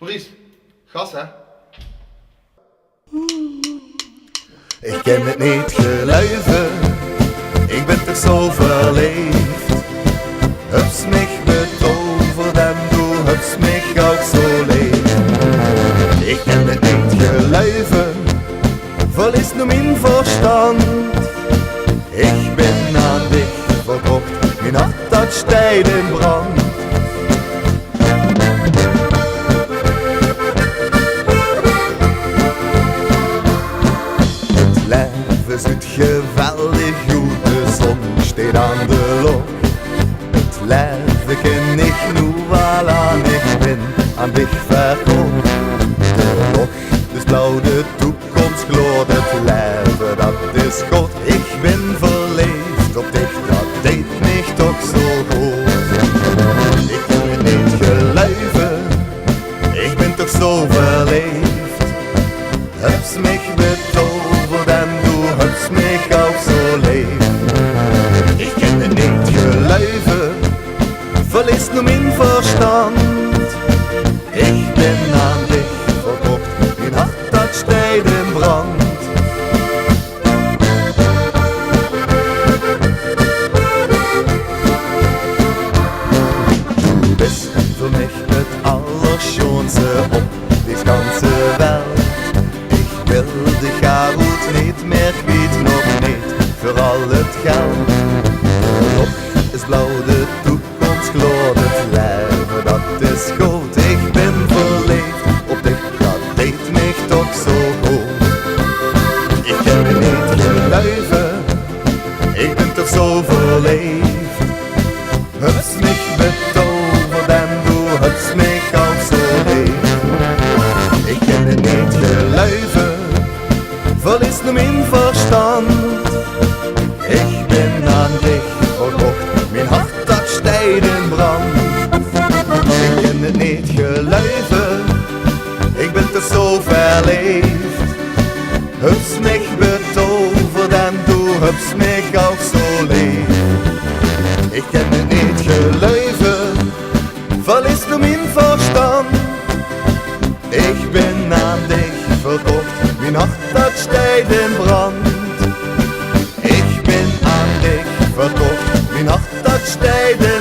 Maurice, gas hè? Ik ken het niet geluiven, ik ben toch zo verleefd. Hups mich betoverd en du hups mich ook zo leef. Ik ken het niet geluiven, verlies nu mijn verstand. Ik ben aan dich verkocht, mijn hart dat stijgt in brand. Het is geweldig goed, de zon steekt aan de lok. Het leven ken ik nu wel aan, ik ben aan dich verkocht. De lok is blauw, de toekomst gloort, het leven dat is God. Ik ben verleefd op dich, dat deed mich toch zo goed. Ik kan het niet geluiven, ik ben toch zo verleefd. Hups mich betoverd en hups mich ook zo leef. Ik ken het niet geluiven, verlies nu mijn verstand. Ik ben aan dich verkocht, mijn hart dat stijgt in brand. Du bist für mich het allerschoonste op deze ganze Welt. Ik wil dich ja goed niet meer kwijt, nog niet voor al het geld. De lok is blauw, de toekomst gloort, het leven dat is goed. Ik ben verleefd op dich, dat deed mich toch zo goed. Ik ken me niet geluiven, ik ben toch zo verleefd. Hups mich betoverd en du hups mich ook zo leef. Ik ken het niet geluiven, verlies nu mijn verstand. Ik ben aan dich verkocht, mijn hart dat stijgt in brand. Ik ken het niet geluiven, ik ben toch zo verleefd. Hups mich betoverd en du hups mich ook zo leef. Ik ken het niet geluiven, verlies nu mijn verstand. Ik ben aan dich verkocht, mijn hart dat stijgt in brand. Ik ben aan dich verkocht, mijn hart dat stijgt in brand.